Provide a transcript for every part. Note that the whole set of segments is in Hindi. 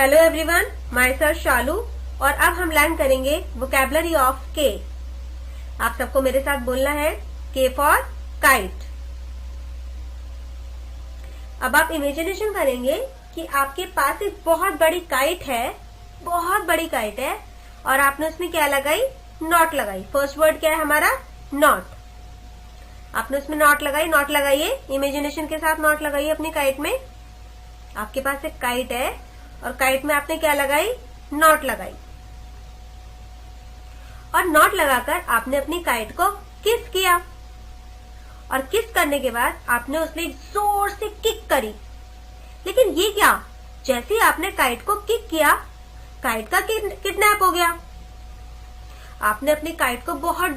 Hello everyone, myself Shalu और अब हम लर्न करेंगे वोकैबुलरी ऑफ के। आप सबको मेरे साथ बोलना है के फॉर काइट। अब आप इमेजिनेशन करेंगे कि आपके पास एक बहुत बड़ी काइट है, बहुत बड़ी काइट है और आपने उसमें क्या लगाई? नॉट लगाई। फर्स्ट वर्ड क्या है हमारा? नॉट। आपने उसमें नॉट लगाई। नॉट लगाइए, इमेजिनेशन के साथ नॉट लगाइए अपनी काइट में। आपके पास एक काइट है और काइट में आपने क्या लगाई? नॉट लगाई। और नॉट लगाकर आपने अपनी काइट को किस किया और किस करने के बाद आपने उसमें जोर से किक करी। लेकिन ये क्या, जैसे ही आपने काइट को किक किया, काइट का किडनैप हो गया। आपने अपनी काइट को बहुत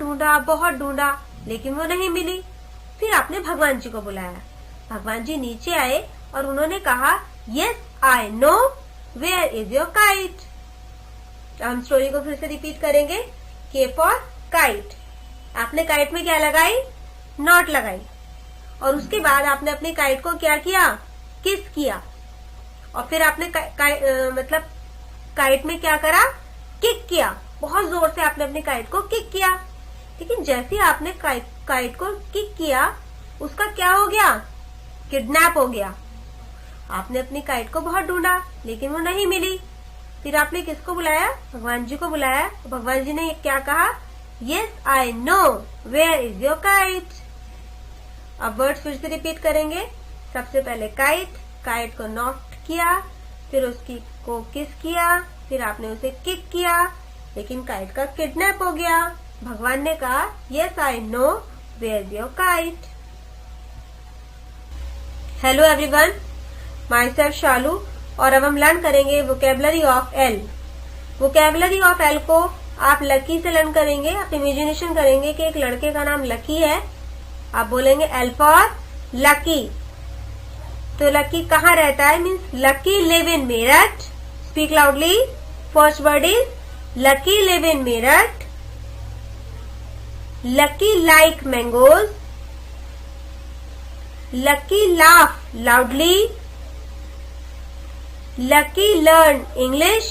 ढूंढा लेकिन वो नहीं मिली। फिर आपने भगवान जी को बुलाया। भगवान जी नीचे आए और उन्होंने कहा, yes I know where is your kite. हम स्टोरी को फिर से रिपीट करेंगे। के फॉर काइट। आपने काइट में क्या लगाई? नॉट लगाई। और उसके बाद आपने अपनी काइट को क्या किया? किस किया। और फिर आपने मतलब काइट में क्या करा? किक किया। बहुत जोर से आपने अपनी काइट को किक किया। लेकिन जैसे ही आपने काइट को किक किया, उसका क्या हो गया? किडनैप हो गया। आपने अपनी काइट को बहुत ढूंढा लेकिन वो नहीं मिली। फिर आपने किसको बुलाया? भगवान जी को बुलाया। भगवान जी ने क्या कहा? Yes I know where is your kite. अब वर्ड्स फिर से रिपीट करेंगे। सबसे पहले काइट, काइट को नॉट किया, फिर उसकी को किस किया, फिर आपने उसे किक किया लेकिन काइट का किडनैप हो गया। भगवान ने कहा, yes I know where is your kite. Hello everyone, myself Shalu और अब हम लर्न करेंगे vocabulary of L. Vocabulary of L को आप लकी से लर्न करेंगे। आप इमेजिनेशन करेंगे कि एक लड़के का नाम लकी है। आप बोलेंगे एल फॉर लकी। तो लकी कहाँ रहता है? Means lucky live in Meerut. Speak loudly. First word is lucky live in Meerut. Lucky like mangoes. Lucky laugh loudly. Lucky learn English.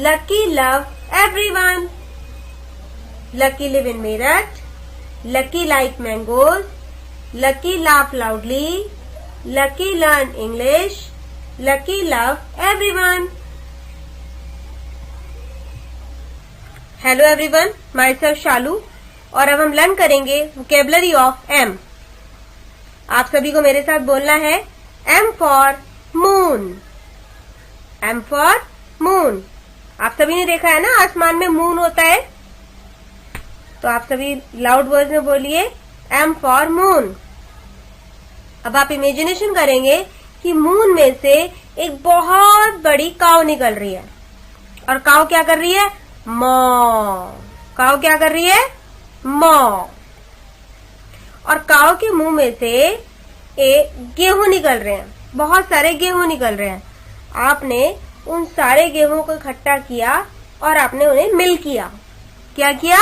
Lucky love everyone. Lucky live in Meerut. Lucky like mangoes. Lucky laugh loudly. Lucky learn English. Lucky love everyone. Hello everyone, myself शालू और अब हम लर्न करेंगे vocabulary of M। आप सभी को मेरे साथ बोलना है M for moon. M for moon. आप सभी ने देखा है ना, आसमान में मून होता है। तो आप सभी लाउड वर्ड्स में बोलिए एम फॉर मून। अब आप इमेजिनेशन करेंगे कि मून में से एक बहुत बड़ी काऊ निकल रही है और काऊ क्या कर रही है? मॉ। काऊ क्या कर रही है? मॉ। और काऊ के मुंह में से एक गेहूं निकल रहे हैं, बहुत सारे गेहूं निकल रहे हैं। आपने उन सारे गेहूं को इकट्ठा किया और आपने उन्हें मिल किया। क्या किया?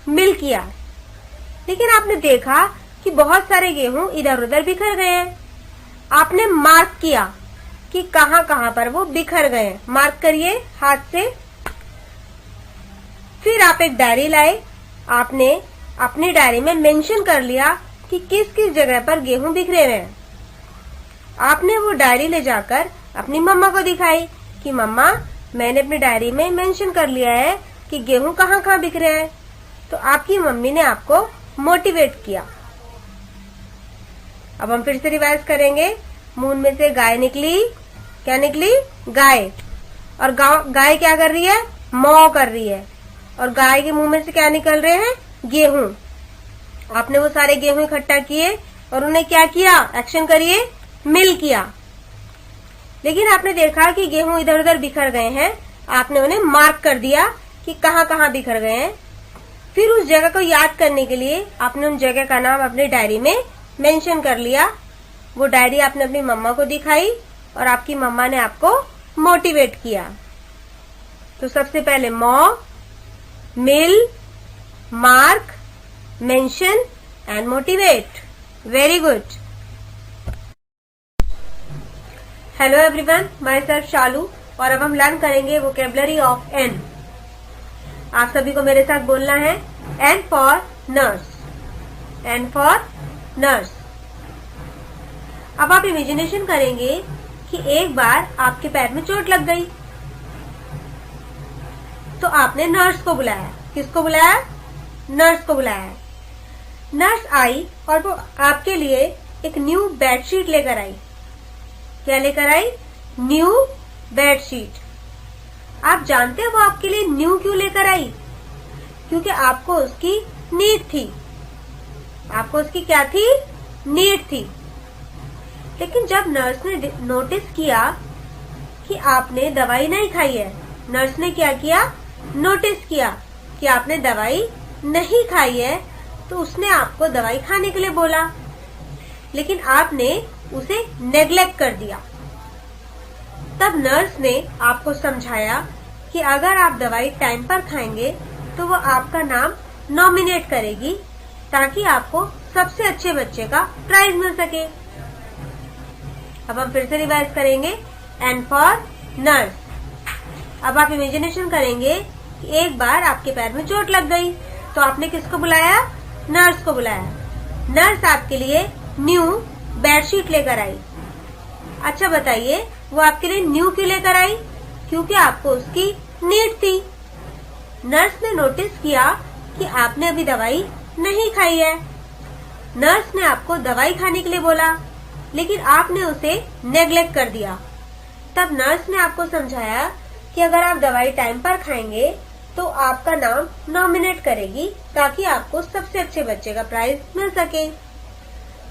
मिल किया। लेकिन आपने देखा कि बहुत सारे गेहूं इधर उधर बिखर गए हैं। आपने मार्क किया कि कहां कहां पर वो बिखर गए हैं। मार्क करिए हाथ से। फिर आप एक डायरी लाए। आपने अपनी डायरी में मेंशन कर लिया कि किस किस जगह पर गेहूं बिखरे हुए हैं। आपने वो डायरी ले जाकर अपनी मम्मा को दिखाई कि मम्मा, मैंने अपनी डायरी में मेंशन कर लिया है कि गेहूं कहाँ कहाँ बिखरे हैं। तो आपकी मम्मी ने आपको मोटिवेट किया। अब हम फिर से रिवाइज करेंगे। मून में से गाय निकली। क्या निकली? गाय। और गाय क्या कर रही है? मॉ कर रही है। और गाय के मुंह में से क्या निकल रहे हैं? गेहूं। आपने वो सारे गेहूं इकट्ठा किए और उन्हें क्या किया? एक्शन करिए। मिल किया। लेकिन आपने देखा कि गेहूं इधर उधर बिखर गए हैं। आपने उन्हें मार्क कर दिया कि कहां कहां बिखर गए हैं। फिर उस जगह को याद करने के लिए आपने उन जगह का नाम अपनी डायरी में मेंशन कर लिया। वो डायरी आपने अपनी मम्मा को दिखाई और आपकी मम्मा ने आपको मोटिवेट किया। तो सबसे पहले मॉ, mill, mark, mention and motivate. Very good. Hello everyone, myself Shalu और अब हम लर्न करेंगे वोकेबलरी ऑफ एन। आप सभी को मेरे साथ बोलना है N for nurse, N for nurse. अब आप इमेजिनेशन करेंगे कि एक बार आपके पैर में चोट लग गई, तो आपने नर्स को बुलाया। किसको बुलाया? नर्स को बुलाया। नर्स आई और वो आपके लिए एक न्यू बेडशीट लेकर आई। क्या लेकर आई? New bedsheet. आप जानते हैं वो आपके लिए न्यू क्यों लेकर आई? क्योंकि आपको उसकी नीड थी। आपको उसकी क्या थी? नीड थी। लेकिन जब नर्स ने नोटिस किया कि आपने दवाई नहीं खाई है, नर्स ने क्या किया? नोटिस किया कि आपने दवाई नहीं खाई है, तो उसने आपको दवाई खाने के लिए बोला, लेकिन आपने उसे नेग्लेक्ट कर दिया। तब नर्स ने आपको समझाया कि अगर आप दवाई टाइम पर खाएंगे तो वो आपका नाम नॉमिनेट करेगी, ताकि आपको सबसे अच्छे बच्चे का प्राइज मिल सके। अब हम फिर से रिवाइज करेंगे एन फॉर नर्स। अब आप इमेजिनेशन करेंगे कि एक बार आपके पैर में चोट लग गई, तो आपने किसको बुलाया? नर्स को बुलाया। नर्स आपके लिए न्यू बेडशीट लेकर आई। अच्छा बताइए, वो आपके लिए न्यू क्यों लेकर आई? क्योंकि आपको उसकी नीड थी। नर्स ने नोटिस किया कि आपने अभी दवाई नहीं खाई है। नर्स ने आपको दवाई खाने के लिए बोला, लेकिन आपने उसे नेग्लेक्ट कर दिया। तब नर्स ने आपको समझाया कि अगर आप दवाई टाइम पर खाएंगे तो आपका नाम नॉमिनेट करेगी, ताकि आपको सबसे अच्छे बच्चे का प्राइज मिल सके।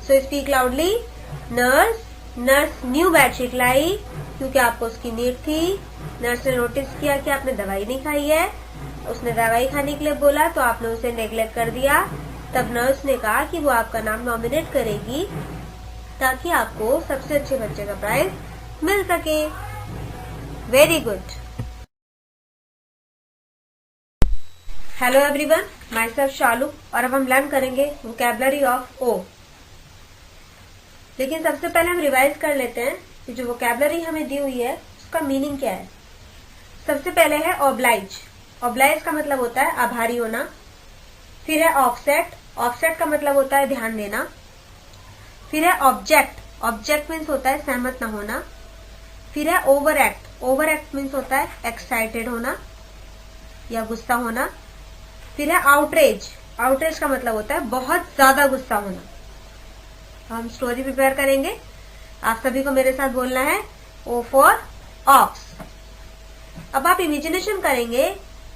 So speak loudly. Nurse, nurse new bedsheet लाई क्योंकि आपको उसकी नीड थी। नर्स ने नोटिस किया कि आपने दवाई नहीं खाई है, उसने दवाई खाने के लिए बोला, तो आपने उसे नेग्लेक्ट कर दिया। तब नर्स ने कहा कि वो आपका नाम नॉमिनेट करेगी, ताकि आपको सबसे अच्छे बच्चे का प्राइज मिल सके। Very good. Hello everyone, myself Shalu और अब हम लर्न करेंगे वोकैबुलरी ऑफ ओ। लेकिन सबसे पहले हम रिवाइज कर लेते हैं कि जो वोकैबुलरी हमें दी हुई है उसका मीनिंग क्या है। सबसे पहले है ऑब्लाइज। ऑब्लाइज का मतलब होता है आभारी होना। फिर है ऑफसेट। ऑफसेट का मतलब होता है ध्यान देना। फिर है ऑब्जेक्ट। ऑब्जेक्ट मीन्स होता है सहमत न होना। फिर है over act. Over act means होता है एक्साइटेड होना या गुस्सा होना। फिर है आउटरेज। आउटरेज का मतलब होता है बहुत ज्यादा गुस्सा होना। हम स्टोरी प्रिपेयर करेंगे। आप सभी को मेरे साथ बोलना है ओ फॉर ऑक्स। अब आप इमेजिनेशन करेंगे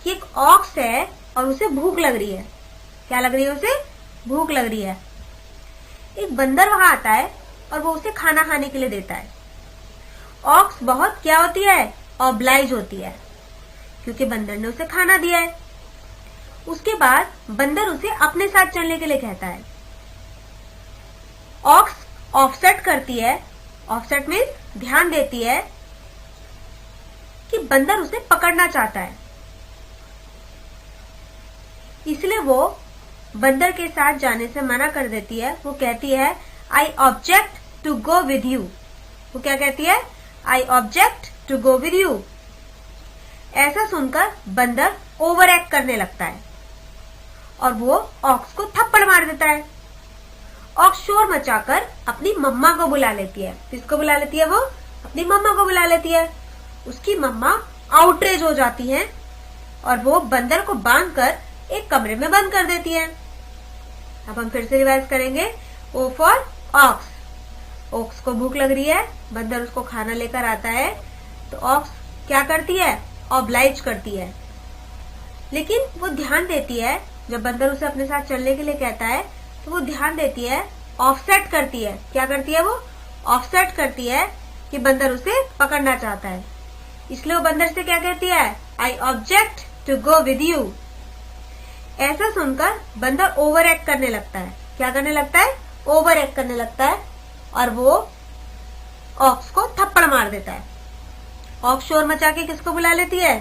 कि एक ऑक्स है और उसे भूख लग रही है। क्या लग रही है उसे? भूख लग रही है। एक बंदर वहां आता है और वो उसे खाना खाने के लिए देता है। ऑक्स बहुत क्या होती है? ऑब्लाइज होती है, क्योंकि बंदर ने उसे खाना दिया है। उसके बाद बंदर उसे अपने साथ चलने के लिए कहता है। ऑक्स ऑफसेट करती है। ऑफसेट मीन्स ध्यान देती है कि बंदर उसे पकड़ना चाहता है, इसलिए वो बंदर के साथ जाने से मना कर देती है। वो कहती है I object to go with you. वो क्या कहती है? I object to go with you. ऐसा सुनकर बंदर ओवर एक्ट करने लगता है और वो ऑक्स को थप्पड़ मार देता है। ऑक्स शोर मचाकर अपनी मम्मा को बुला लेती है। किसको बुला लेती है? वो अपनी मम्मा को बुला लेती है। उसकी मम्मा आउटरेज हो जाती है और वो बंदर को बांधकर एक कमरे में बंद कर देती है। अब हम फिर से रिवाइज करेंगे ओ फॉर ऑक्स। ऑक्स को भूख लग रही है, बंदर उसको खाना लेकर आता है, तो ऑक्स क्या करती है? ऑब्लाइज करती है। लेकिन वो ध्यान देती है, जब बंदर उसे अपने साथ चलने के लिए कहता है तो वो ध्यान देती है, ऑफसेट करती है। क्या करती है? वो ऑफसेट करती है कि बंदर उसे पकड़ना चाहता है, इसलिए वो बंदर से क्या कहती है? I object to go with you. ऐसा सुनकर बंदर ओवर एक्ट करने लगता है। क्या करने लगता है? ओवर एक्ट करने लगता है और वो ऑक्स को थप्पड़ मार देता है। ऑक्स शोर मचा के किसको बुला लेती है?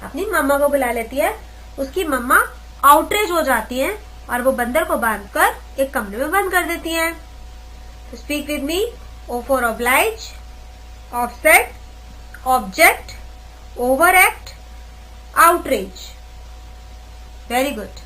अपनी मम्मा को बुला लेती है। उसकी मम्मा आउटरेज हो जाती है और वो बंदर को बांधकर एक कमरे में बंद कर देती है। Speak with me. O for oblige. Offset, object, over act, outreach. Very good.